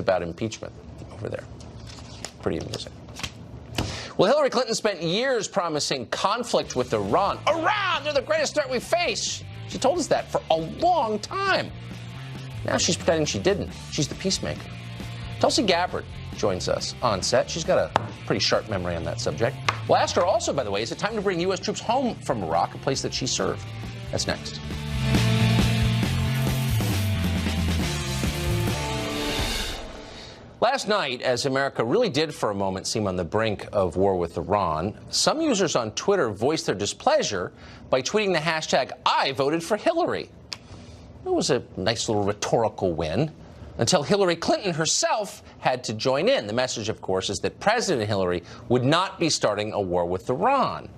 about impeachment over there. Pretty amusing. Well, Hillary Clinton spent years promising conflict with Iran. Iran, they're the greatest threat we face. She told us that for a long time. Now she's pretending she didn't. She's the peacemaker. Tulsi Gabbard joins us on set. She's got a pretty sharp memory on that subject. We'll ask her also, by the way, is it time to bring U.S. troops home from Iraq, a place that she served? That's next. Last night, as America really did for a moment seem on the brink of war with Iran, some users on Twitter voiced their displeasure by tweeting the hashtag I voted for Hillary. It was a nice little rhetorical win until Hillary Clinton herself had to join in. The message, of course, is that President Hillary would not be starting a war with Iran.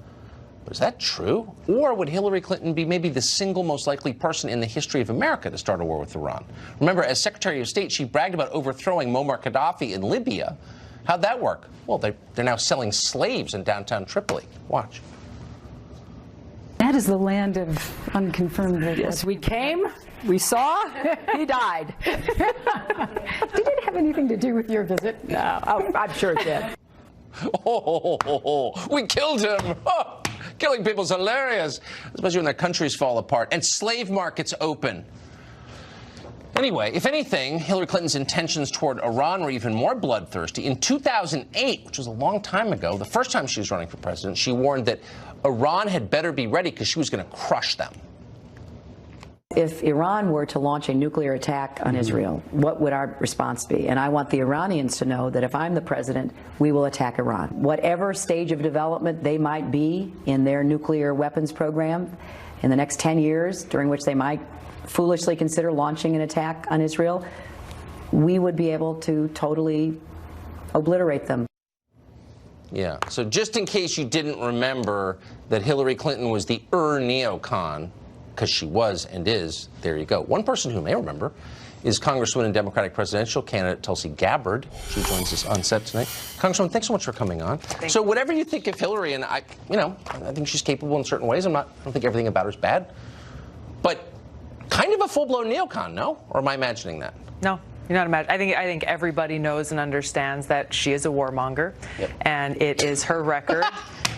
But is that true? Or would Hillary Clinton be maybe the single most likely person in the history of America to start a war with Iran? Remember, as Secretary of State, she bragged about overthrowing Muammar Gaddafi in Libya. How'd that work? Well, they're now selling slaves in downtown Tripoli. Watch. That is the land of unconfirmed. Yes, we came, we saw, he died. Did it have anything to do with your visit? No, I'm sure it did. We killed him. Oh, killing people's hilarious, especially when their countries fall apart and slave markets open. Anyway, if anything, Hillary Clinton's intentions toward Iran were even more bloodthirsty. In 2008, which was a long time ago, the first time she was running for president, she warned that Iran had better be ready because she was going to crush them. If Iran were to launch a nuclear attack on Israel, what would our response be? And I want the Iranians to know that if I'm the president, we will attack Iran. Whatever stage of development they might be in their nuclear weapons program in the next 10 years, during which they might foolishly consider launching an attack on Israel, we would be able to totally obliterate them. Yeah, so just in case you didn't remember that Hillary Clinton was the neocon, because she was and is, there you go. One person who may remember is Congresswoman and Democratic presidential candidate Tulsi Gabbard. She joins us on set tonight. Congresswoman, thanks so much for coming on. So whatever you think of Hillary, and I think she's capable in certain ways. I don't think everything about her is bad. But kind of a full-blown neocon, no? Or am I imagining that? No. You're not imagining. I think everybody knows and understands that she is a warmonger, and it is her record.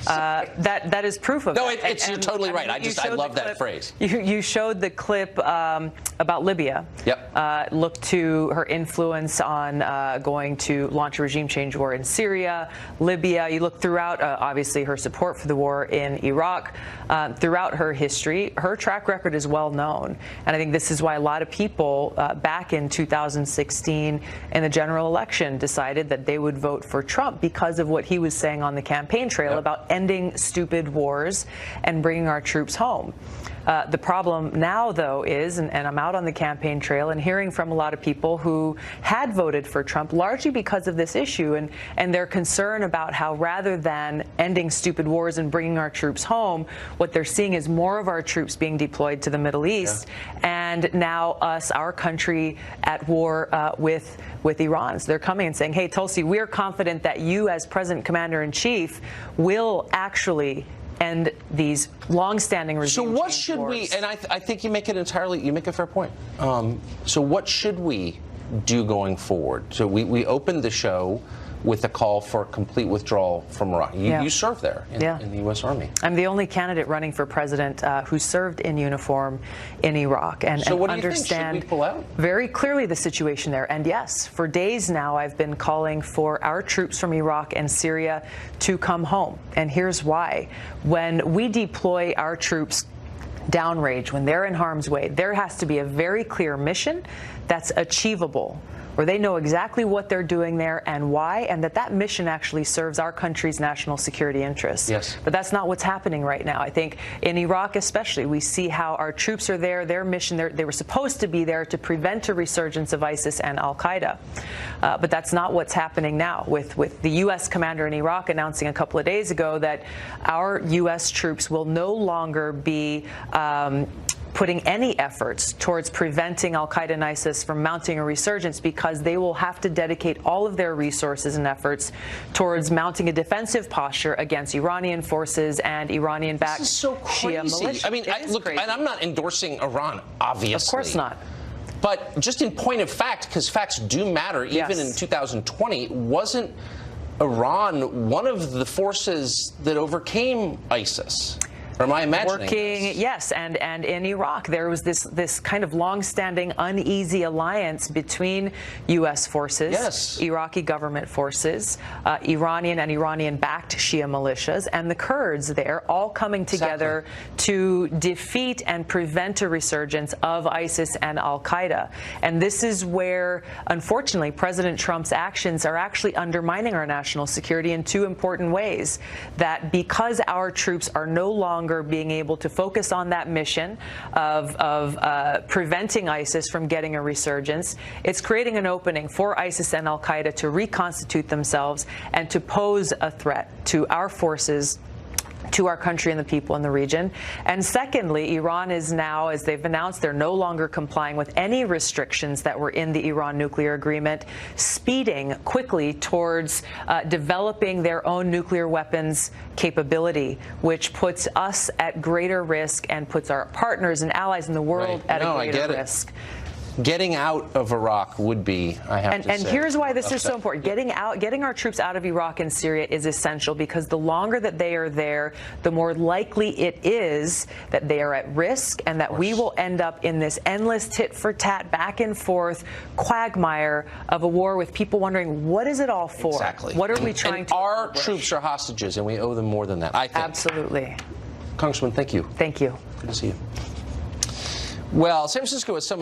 That is proof of that. No, you're totally right. I love that phrase. You showed the clip about Libya. Yep. Look to her influence on going to launch a regime change war in Syria, Libya. You look throughout, obviously, her support for the war in Iraq. Throughout her history, her track record is well known. And I think this is why a lot of people back in 2016 in the general election decided that they would vote for Trump because of what he was saying on the campaign trail about ending stupid wars and bringing our troops home. The problem now, though, is, and I'm out on the campaign trail and hearing from a lot of people who had voted for Trump largely because of this issue and their concern about how rather than ending stupid wars and bringing our troops home, what they're seeing is more of our troops being deployed to the Middle East and now our country at war with Iran. So they're coming and saying, hey, Tulsi, we're confident that you as President Commander-in-Chief will actually end these long-standing regime So what change should wars. we, and I think you make a fair point. So what should we do going forward? So we opened the show with a call for complete withdrawal from Iraq. You served there in the U.S. Army. I'm the only candidate running for president who served in uniform in Iraq and what do you understand think? Should we pull out? very clearly the situation there. And yes, for days now I've been calling for our troops from Iraq and Syria to come home. And here's why. When we deploy our troops downrange, when they're in harm's way, there has to be a very clear mission that's achievable, where they know exactly what they're doing there and why, and that mission actually serves our country's national security interests. Yes. But that's not what's happening right now. I think in Iraq especially, we see how our troops are there, their mission, they were supposed to be there to prevent a resurgence of ISIS and al-Qaeda. But that's not what's happening now, with the U.S. commander in Iraq announcing a couple of days ago that our U.S. troops will no longer be putting any efforts towards preventing al-Qaeda and ISIS from mounting a resurgence because they will have to dedicate all of their resources and efforts towards mounting a defensive posture against Iranian forces and Iranian-backed Shia militia. I mean, look, and I'm not endorsing Iran, obviously. Of course not. But just in point of fact, because facts do matter, even in 2020, wasn't Iran one of the forces that overcame ISIS? Or am I imagining this? Yes, and in Iraq there was this kind of long-standing uneasy alliance between U.S. forces, Iraqi government forces, Iranian and Iranian-backed Shia militias, and the Kurds there, all coming together to defeat and prevent a resurgence of ISIS and al-Qaeda. And this is where, unfortunately, President Trump's actions are actually undermining our national security in two important ways. That because our troops are no longer being able to focus on that mission of preventing ISIS from getting a resurgence, it's creating an opening for ISIS and al-Qaeda to reconstitute themselves and to pose a threat to our forces, to our country and the people in the region. And secondly, Iran is now, as they've announced, they're no longer complying with any restrictions that were in the Iran nuclear agreement, speeding quickly towards developing their own nuclear weapons capability, which puts us at greater risk and puts our partners and allies in the world at a greater risk. Getting out of Iraq would be, I have to say. And here's why this is so important. Getting our troops out of Iraq and Syria is essential, because the longer that they are there, the more likely it is that they are at risk and that we will end up in this endless tit-for-tat, back and forth quagmire of a war with people wondering, what is it all for? Exactly. What are we trying to Our accomplish? troops are hostages, and we owe them more than that, I think. Absolutely. Congressman, thank you. Thank you. Good to see you. Well, San Francisco is some